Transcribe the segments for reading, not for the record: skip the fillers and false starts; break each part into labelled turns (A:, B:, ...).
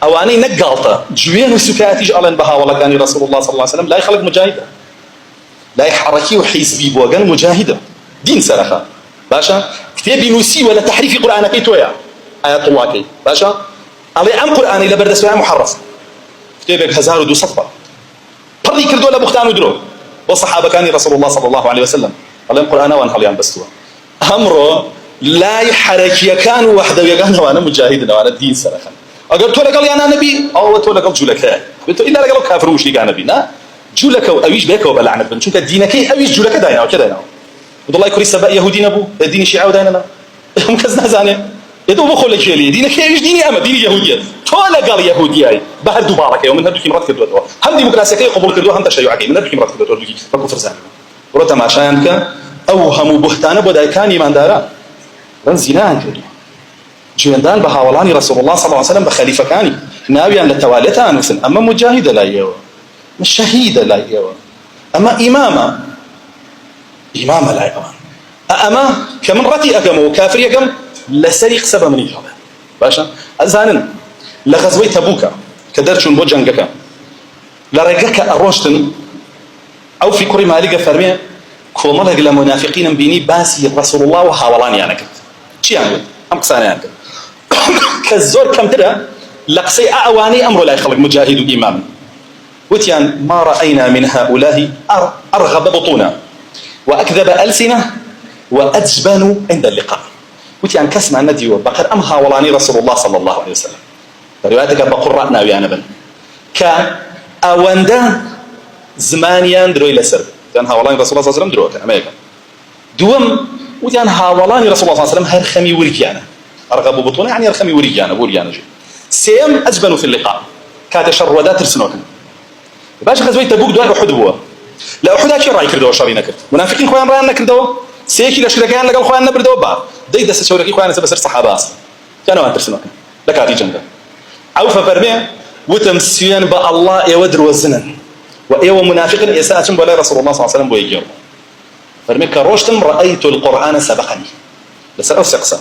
A: اواني نقالطه جوين وسكاتيج الان بها ولا كان رسول الله صلى الله عليه وسلم لا يخلق مجاهده لا يحركي وحزبي بوغان مجاهده دين سرخه باشا كتابي نوسي ولا تحريف قران كيتويا ايات الله كي باشا علي ام قران الى برد سوى محرف كتابك 1200 صفحه بري كردو لا بختان ودرو والصحابه كان رسول الله صلى الله عليه وسلم قال القران وان خليان بستوا امره لا يحركي كان وحده يغان وانا مجاهد وانا دين سرخه اگر تو لقال يا نبي او تو لقال جولك الا لقال كافر وشي قال نبي نا جولك اويش بك وبلعنت بن شوك دينك اويش جولك داينا وكذا والله يكري سبا يهودي نبو دين شيعه وداينا هم كزنا زانه يدو بخو لك لي دينك ايش ديني اما دين يهوديه تو لقال يهودي بعد دوبارك يوم هدوك مرات كدو هم ديمقراطيه قبول كدو هم تشيعي من هدوك مرات كدو دوكي كفر زانه ورته ما شانك اوهم بهتان بداي كان ایمان دارا رن زنا كدو جوندان بهاولاني رسول الله صلى الله عليه وسلم بخليفه كاني ناويا لتواليتها انسن اما مجاهد لا يو مش شهيد لا يو اما امامه لا يو اما كمرتي اكم كافر يكم لسريق سبب من هذا باشا ازانن لغزوه تبوك كدرشون بوجنجك لرجك اروشتن او في كوري مالك فرمي كومل الى منافقين بيني باسي رسول الله وهاولاني انا كنت شي يعني ام قصاني انا كالزور كم ترى لقصي أعواني أمر لا يخلق مجاهد إمام وتيان ما رأينا من هؤلاء أرغب بطونا وأكذب ألسنة وأجبن عند اللقاء وتيان كسمع الندي وبقر أمها ولاني رسول الله صلى الله عليه وسلم روايتك بقرأنا ويانا بن كأوندا زمانيان دروي لسر كان هاولاني رسول الله صلى الله عليه وسلم دروك أمريكا دوم وتيان هاولاني رسول الله صلى الله عليه وسلم هرخمي ولكيانا أرغب بطونه يعني أرخمي وريانا جي سيم أجبنوا في اللقاء كات شرودات رسنوكن باش غزوه تبوك دوار أحد بوا لا أحد هاشي رأي كردوا شرينا كرد منافقين خوان رأينا كردوا سيكي لشركان لقال خوان نبردوا با دي دست شوركي خوان سبسر صحابة أصلا كانوا أن ترسنوكن لكاتي جندا عوفا فرمي وتمسيان با الله يودر وزنن وإيو منافقين إساءة بلا رسول الله صلى الله عليه وسلم بويجير فرمي كروشتم رأيت القرآن سبقني لسر أو سقسا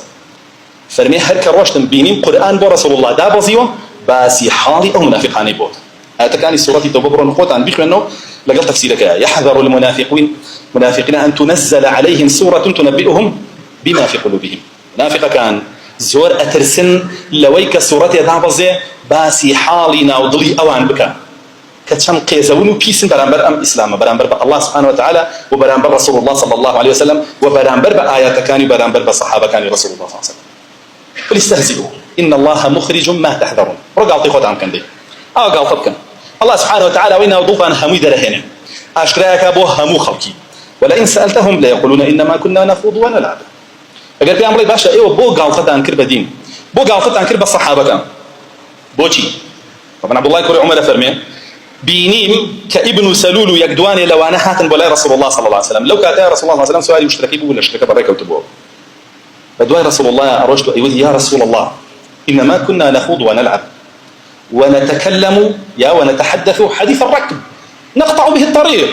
A: فرمي هر كروشتم بينين قرآن بو رسول الله دا بزيوم باسي حالي أو منافقاني بود هذا كان سورة توبة نقوط عن بيخ أنه لقل تفسيرك يحذر المنافقين أن تنزل عليهم سورة تنبئهم بما في قلوبهم منافق كان زور أترسن لويك سورة دا بزي باسي حالي ناوضلي أوان بك كتشم قيزون وبيسن برانبر أم إسلام برانبر الله سبحانه وتعالى وبرانبر رسول الله صلى الله عليه وسلم وبرانبر بآيات كان برانبر بصحابة كان رسول الله صلى الله عليه وسلم فليستهزئوا إن الله مخرج ما تحذرون رقال طيخوت عن كندي قال طبكا الله سبحانه وتعالى وإنه ضوفان همي درهنا أشكراك أبوه همو خلقي ولئن سألتهم ليقولون إنما كنا نخوض ونلعب فقال في أمري باشا إيوه بو قال فتان كرب دين بو قال فتان كرب الصحابة كان بوشي طبعا عبد الله كوري عمر فرمي بينيم كابن سلول يقدواني لو أنا حاتن بولاي رسول الله صلى الله عليه وسلم لو كاتا رسول الله صلى الله عليه وسلم سؤالي مشتركي بو ولا اشترك بريك وتبوه فدواي رسول الله أرجت أيوه يا رسول الله إنما كنا نخوض ونلعب ونتكلم ونتحدث حديث الركب نقطع به الطريق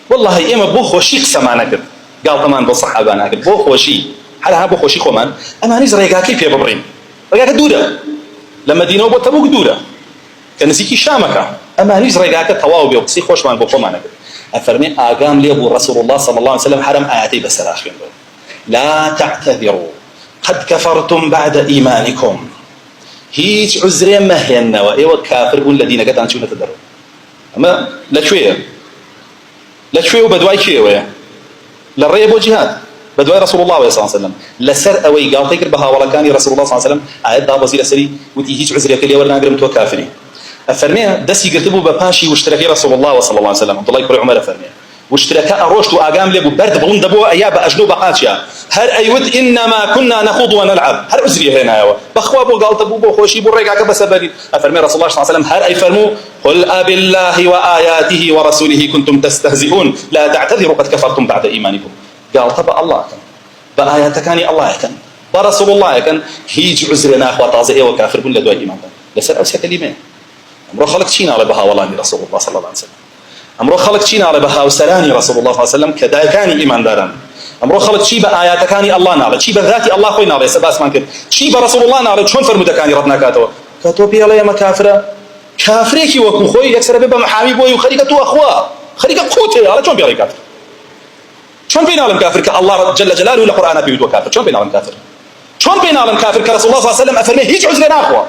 A: والله إما بوخ وشيق سمعنا كده قال طمان بالصحابة أنا كده بوخ وشي حالها بوخ وشيق ومان أما نيز ريقا كيف يا ببرين ريقا دودة لما دينه بطبوك دودة كان نسيكي شامكا أما نيز ريقا كتواو بيوكسي خوش مان بوخو معنا كده أفرمي آقام لي أبو رسول الله صلى الله عليه وسلم حرم آياتي بسراخين لا تعتذروا قد كفرتم بعد إيمانكم هيج عذر ما هينا وإيوه كافر بون الذين قد أنتم نتدروا أما لا شوية وبدواي شوية للرأي بو جهاد بدواي رسول الله صلى الله عليه وسلم لسر أوي قال تكر بها ولا كان رسول الله صلى الله عليه وسلم آيات دا بصير سري ودي هيج عذر يكلي ولا نقرم تو كافرين أفرميه دسي قرتبوا بباشي واشتركي رسول الله صلى الله عليه وسلم عبد الله يكري عمر أفرميه واشتركاء روشت وآقام لي برد بغن دبوا أياب أجنوب قاتشا هر أيود إنما كنا نخوض ونلعب هر أزري هنا بخوا بو قال تبو بو خوشي بو ريقا كبسبري أفرمي رسول الله صلى الله عليه وسلم هر أي فرمو قل أب الله وآياته ورسوله كنتم تستهزئون لا تعتذروا قد كفرتم بعد إيمانكم قال طب الله كان بآياتكاني الله كان برسول الله كان هيج عزرنا أخوة طازئة وكافر بن لدواء إيمان لسر أوسيا كلمين أمرو خلق تشينا على بها والله رسول الله صلى الله عليه وسلم أمرو خلق تشينا على بها وسلاني رسول الله صلى الله عليه وسلم كدايكاني إيمان داران أمرو خلق شي بآياتكاني الله نعلى شي بذاتي الله خوي نعلى سباس ما كده شي برسول الله نعلى شلون فرمودكاني ربنا كاتو كتو بيلا ما كافرة كافريكي وكو خوي يكسر بيبا محامي بوي وخريكة تو أخوة خريكة قوتي على شلون بيلا كافر شلون بين عالم كافر كالله جل جلاله ولا قرآن بيود وكافر شلون بين عالم كافر شلون بين عالم كافر كرسول الله صلى الله عليه وسلم أفرميه هيج عذرنا أخوة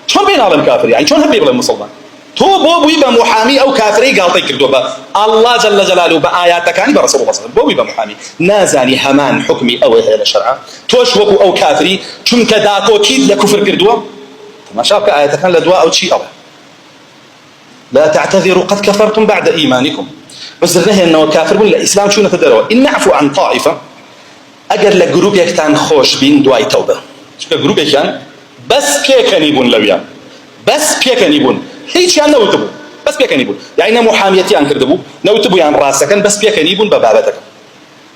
A: شلون بين عالم كافر يعني شلون هبي بلا المسلمان تو بو بيبا محامي أو كافري قال تكردو با الله جل جلاله بآياتك يعني برسول الله صلى الله عليه وسلم بو بيبا محامي نازاني همان حكمي أو هذا الشرع توش وكو أو كافري چونك داكو كيد لكفر كردوا ما شابك آياتك لدواء أو شيء أو لا تعتذروا قد كفرتم بعد إيمانكم بس ذهن أنه كافر ولا الإسلام شو نتدروا إن نعفو عن طائفة أجر لجروب يكتان خوش بين دواي توبة شو جروب يكان بس بيكنيبون لويا بس بيكنيبون هيك يعني نوتبو بس بيكنيبون يعني محاميتي عن كردبو نوتبو يعني راسك بس بيكنيبون ببابتك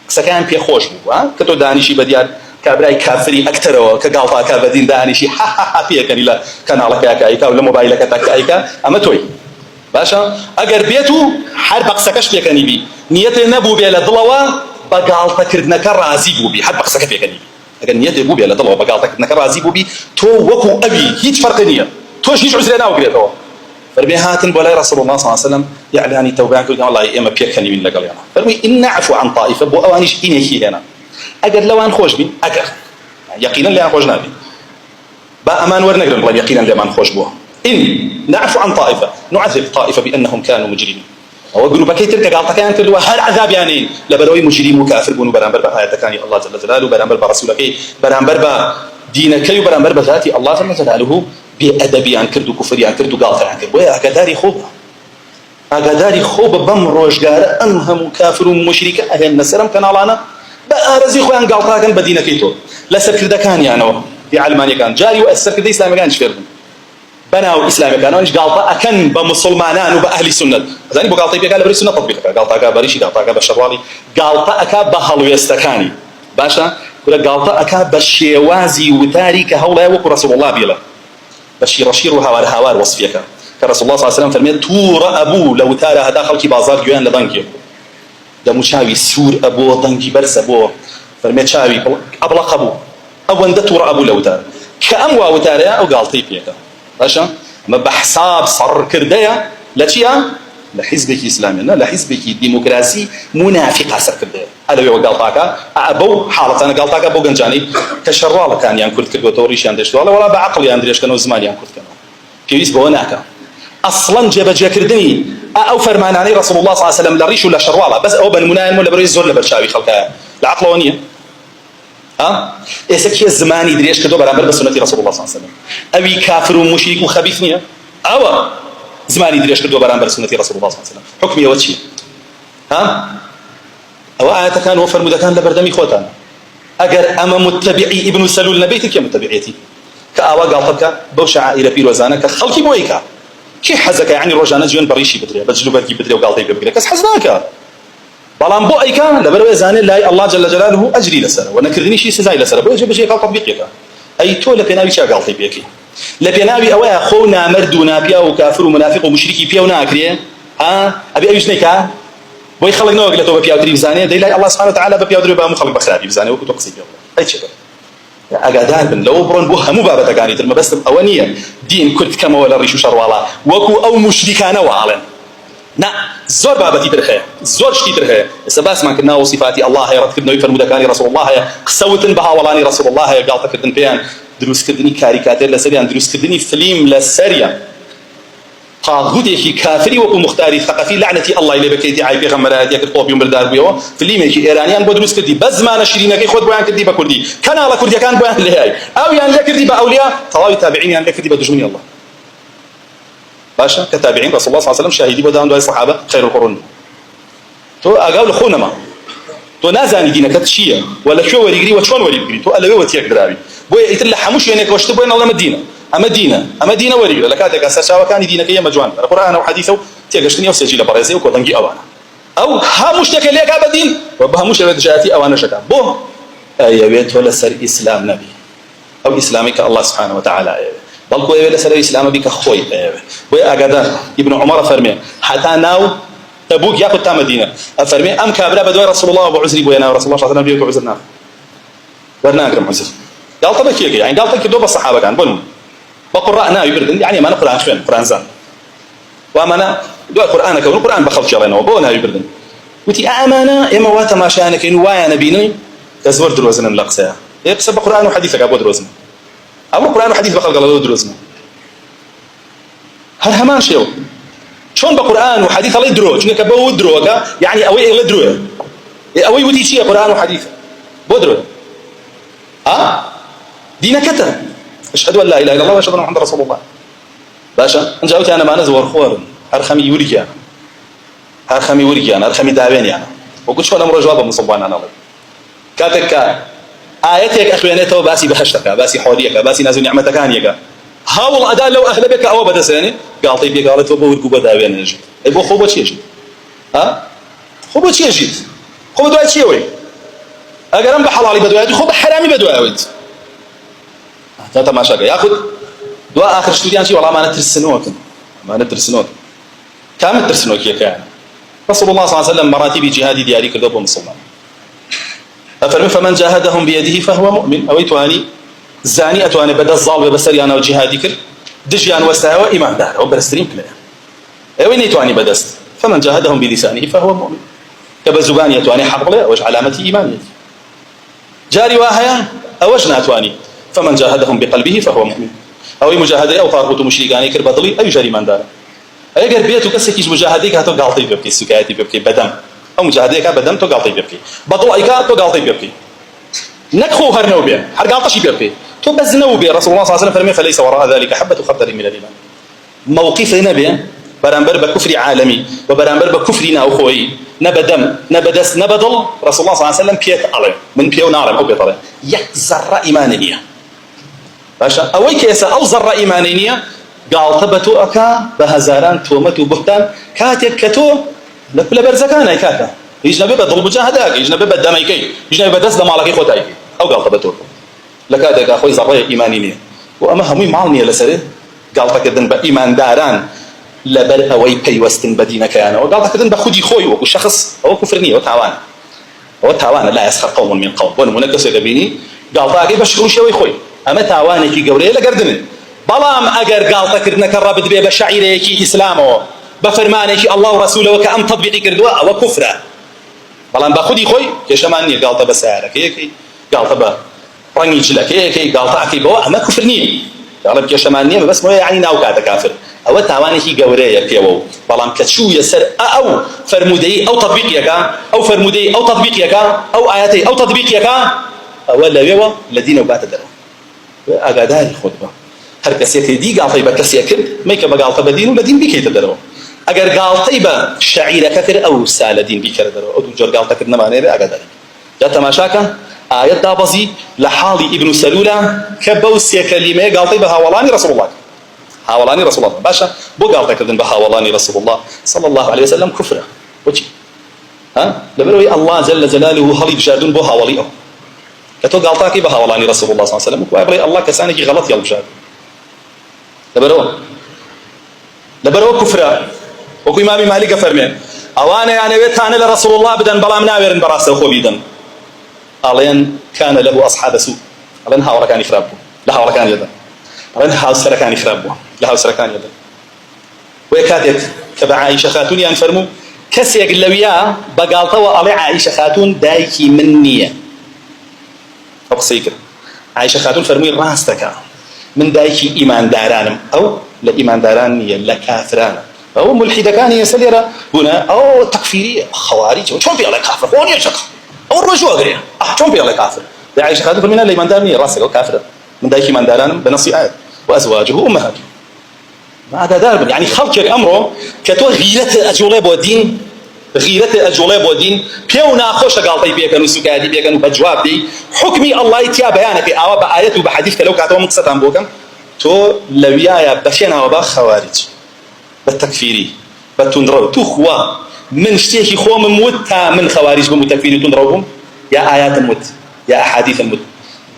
A: سكان بي خوش بو ها كتو دانيشي بديار كابراي كافري أكتر كقالطا كابدين دانيشي ها ها ها بيكني لا كان على كايكا ولا موبايلك تاكايكا أما توي باشا اگر بيتو حرب قسكش بيكني بي نيته نبو بيلا دلوا بقالطا كردنك رازي بو بي حرب قسك بيكني بي اگر نيته بو بيلا دلوا بقالطا كردنك رازي بو بي تو وكو ابي هيج فرق نيه توش هيج عذرنا وكريتو فرمي هاتن بولاي رسول الله صلى الله عليه وسلم يعني توبانك والله اما بيكني من لقال يعني فرمي ان نعفو عن طائفه بو اوانيش اني هنا اگر لو ان خوش بي اگر يقينا لا خوش نبي با امان ورنقل والله يقينا لا من خوش بو إن نعفو عن طائفة نعذب طائفة بأنهم كانوا مجرمين أو يقولوا بكي تلك قالت كانت كردوا هل عذاب يعني لبروي مجرم وكافر بونوا برانبر بآيات كان الله جل جلاله برانبر برسولك برانبر بدينك برانبر بذاتي الله جل جلاله بأدبي عن كردو كفري عن كردو قالت عن كردو ويا أقداري خوب أقداري خوب بم روجار أنهم كافر ومشرك أهل نسرم كان علىنا بأرزي خوان قالت كان بدينك يتو لسر كردا كان يعني في علمانيا كان جاري وأسر كردا إسلامي كان شفيرهم بناو إسلامي كانوا إيش قالطا أكن بمسلمانان وبأهل السنة زاني بقالطا يبي قال بري السنة تطبيقك قالطا كبريشي قالطا كبشرالي قالطا أكا بهلو يستكاني باشا كل قالطا أكا بشيوازي وتاريك هؤلاء وكو رسول الله بيلا بشير رشير وهوار هوار وصفيك كرسول الله صلى الله عليه وسلم فرمي تور أبو لو تارى هذا خلقي بازار جوان لبنكي ده مشاوي سور أبو ضنكي برس أبو فرمي شاوي أبلق أبو أو أن تور أبو لو تارى كأموا وتارى أو قالطي بيك باشا ما بحساب صر كرديا لا شيء لا حزبك اسلامي لا حزبك ديمقراطي منافقه صر كرديا هذا هو قالطاكا ابو حالة انا قالطاكا ابو جنجاني كشرواله كان ينكر كردو توريش اندش ولا بعقل يندريش كانوا زمان ينكر كانوا كيس بوناك اصلا جبجا كردني او فرمان عليه رسول الله صلى الله عليه وسلم لا ريش ولا شرواله بس او بن منايم ولا بريز زور لبرشاوي خلقها العقلونيه ها اسكي الزماني دريش كدو برابر بسنه رسول الله صلى الله عليه وسلم ابي كافر ومشرك وخبيثنيه او زماني دريش كدو برابر بسنه رسول الله صلى الله عليه وسلم حكمي وجهي ها او ايات كان وفر مدكان لبردمي خوتان اگر اما متبعي ابن سلول نبيتك يا متبعيتي كاوا قالتك بو شعائر بيروزانه كخلقي بويكا كي حزك يعني رجانا جون بريشي بدري بجلوبك بدري وقالتي بدري كس حزناك بلان بو اي كان لبرو زاني لا الله جل جلاله اجري لسره ونكرني شي سزاي لسره بو بشي قال تطبيقك اي تو لبناوي شا قالتي بيكي لبناوي او اخونا مردونا بيا وكافر ومنافق ومشركي بيا وناكري ها ابي ايشنيكا بو يخلق نوع قلتو بيا ودري زاني دي الله سبحانه وتعالى بيا ودري با مخلق بخرابي زاني وكتو قصيد اي شيء اقادان بن لو برون بو همو بابا تغاني ترم بس اونيه دين كنت كما ولا ريشو شروالا وكو او مشركانا وعلن نا زور بابتي ترخيه زور شتي ترخيه سباس ما كنا وصفاتي الله يرد كدنا يفرمو دكاني رسول الله قسوتن بها ولاني رسول الله قالت كدن بيان دروس كدني كاريكاتير لسريان دروس كدني فيلم لسريا طاغوتي كافري وكو مختاري ثقافي لعنتي الله الى بكيتي عاي بيغمرات ياك طوبيوم بردار بيو فيلم كي ايرانيان بدروس كدي بزمان شيرينا كي خد بيان كدي بكردي كان على كردي كان بيان لهي او يعني لكردي باولياء طواوي تابعين يعني لكردي بدجمني الله باشا كتابعين رسول الله صلى الله عليه وسلم شاهدي بدان دواي الصحابه خير القرون تو اقول خونما تو نازاني دينك تشيه ولا شو وريغري وشون وريغري تو الا وتيك درابي بو يتلحموش يعني وشت بين الله مدينه اما دينه وريغري لكاتك اساسا كان دينك يا مجوان القران وحديثه تيغشتني وسجل برازي وكودنجي اوانا او هاموش تكليك ابدين وبهموش بدجاتي اوانا شكا بو اي بيت ولا سر اسلام نبي او اسلامك الله سبحانه وتعالى بل كوي ولا سر اسلام بك خوي وي اغدا ابن عمر فرمي حتى ناو تبوك ياخذ تا مدينه فرمي ام كابرا بدوي رسول الله ابو عزري بوينا رسول الله صلى الله عليه وسلم عذرنا ورنا اكرم عزر قال طب كيف يعني قال طب دو الصحابه كان بنو بقرآن ناوي بردن يعني ما نقرأ فين قرآن زان وأمانة دو القرآن كون القرآن بخلق يلا نو بون ناوي بردن وتي أمانة إما وات ما شانك إن وايا نبيني كزور دروزن اللقسة يقصد بقرآن وحديثك أبو دروزن أبو القرآن وحديث بخلق الله دروزن هل همان شيء شون بقرآن وحديث الله يدرو شنو كبو يدرو يعني أوي الله يدرو أوي ودي شيء قرآن وحديث بودرو دين كتر أشهد أن لا إله إلا الله وأشهد أن محمد رسول الله باشا أنت جاوبت أنا ما نزور خوار هرخمي ورجع هرخمي ورجع هرخمي دعوين يعني وقلت شو الأمر جوابه من صبانا أنا كاتك آياتك أخوانيته باسي بحشتك باسي حوريك باسي نازل نعمتك عنيك هاول أداء لو أهلبك أو بدساني قال طيب يا قالت وبو ورقوا دعوين يجي يبغى خوبة شيء يجي خوبة شيء يجي خوبة دعاء شيء وين أجرم بحلالي بدوات خوبة حرامي بدوات هذا ما شاء ياخذ دواء آخر شتويان شيء والله ما ندرسنوك كامل ترسنوك يا كان رسول الله صلى الله عليه وسلم مراتب جهاد دياري كذوب ومسلمان أفرمي فمن جاهدهم بيده فهو مؤمن أويتواني زاني أتواني بدأ الظالم بسري أنا وجهادي كر دجيان وسهوا إيمان دار أو برسترين كله أوين يتواني بدست فمن جاهدهم بلسانه فهو مؤمن كبزبان يتواني حق له وش علامة إيمانه جاري واهيا أوجنا أتواني فمن جاهدهم بقلبه فهو مؤمن أو مجاهدة أو طارقة مشركاني كر بطلي أي جري من دار أجر بيتو كسكيش مجاهديك هاتو قالطي بيبكي سكايتي بيبكي بدم أو مجاهديك بدم تو قالطي بيبكي بطلعك تو قالطي بيبكي نكخو هرنو بيه هرقالطشي بيبكي تو بزنو بيه رسول الله صلى الله عليه وسلم فرمي فليس وراء ذلك حبة خردل من الإيمان موقفنا بيه برانبر بكفر عالمي وبرانبر بكفرنا أخوي نبدم نبدس نبدل رسول الله صلى الله عليه وسلم بيت علم من بيو نارم أو بيطلع يكزر إيمانية باشا أوي كيسا أو زر إيمانية قال تبتو أكا بهزاران تومت وبهتان كاتك كتو لكل برزكان أي كاتا يجنبي بدل مجاهداك يجنبي بدميكي يجنبي بدس دمالكي خوتايك أو قال تبتو لكاتك أخوي زر إيمانية وأما همي معلنية لسره قال تكدن بإيمان داران لبر أوي بيوستن بدينة كيانا وقال تكدن بخدي خوي وكو شخص أو كفرني وتعوان لا يسخر قوم من قوم ونمونكس يقبيني قال تاكي بشكرو شوي خوي أما تعوانكي قوري لقردن بلام أجر قال تكرنك الرب دبي بشعيريكي إسلامه بفرمانيكي الله ورسوله وكأم تطبيقي كردوا أو كفرة بلام بخدي خوي كشماني قال تبى سعرك هيك قال تبى رني جلك هيك قال تاكي بوا أما كفرني قال كشماني بس ما يعني ناوكا كافر أو تعوانكي قوري كيو بلام كتشو يسر أو فرمودي أو تطبيقيك أو فرمودي أو تطبيقيك أو آياتي أو تطبيقيك أولا يوا الذين وبات دروا أقدار الخطبة هر كسيك دي قال طيبة كسيك ما يكبر قال طيبة دين ولا دين بيك يتدروا أجر قال طيبة شعيرة كثر أو سال دين بيك يتدروا أو تجر قال تكرنا ما نبي أقدار جت مشاكل آيات دابزي لحالي ابن سلولة كبوسية كلمة قال طيبة هاولاني رسول الله هاولاني رسول الله باشا بو قال تكرنا بهاولاني رسول الله صلى الله عليه وسلم كفرة وجي لبروي الله جل جلاله هلي بجادون بو هاوليه كتو قالتاكي بها والله رسول الله صلى الله عليه وسلم وقال الله كسانك غلط يا البشار لبرو كفر وكو امام مالك فرمي اوانا يعني ويتاني لرسول الله بدن بلا مناورن براسه خوبيدن الين كان له اصحاب سوء الين هاورا كان يخرب لا هاورا كان يدا الين هاوسر كان يخرب لا هاوسر كان يدا ويكادك كبع عائشه خاتون يعني فرمو كسيق اللويا بقالته وعلي عائشه خاتون دايكي منيه أقصيك عائشة خاتون فرمي راستك من دايكي إيمان دارانم أو لإيمان دارانية لكافران أو ملحدة كان يسليرا هنا أو تكفيرية خوارج شون في الله كافر هون يشق أو الرجوع غيره شون في الله كافر عائشة خاتون فرمي لإيمان دارانية راسك أو كافر من دايكي إيمان دارانم بنص آيات وأزواجه أمهاته ما هذا دار يعني خلق أمره كتو غيرة أجولة بودين غيرة أجولة بودين بيونا خوش قالطي بيكن وسكادي بيكن وبجواب دي حكمي الله يتيا بيانك أو بآيات وبحديث لو كاتوا مقصة بوكم تو لويايا بشينا وبا خوارج بالتكفيري بتندرو تو خوا من شتيكي خوا من موتا من خوارج بمتكفيري تندروهم يا آيات الموت يا أحاديث الموت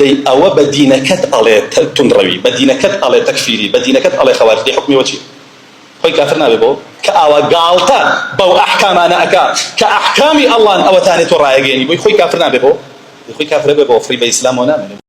A: دي أو بدينكت على تندروي بدينكت على تكفيري بدينكت على خوارج دي حكمي وجهي خوي كافرنا ببو كأوا قالتا بو أحكام أنا أكا كأحكامي الله أو تاني ترايجيني بو خوي كافرنا ببو خوي كافر ببو فري بإسلام ونامن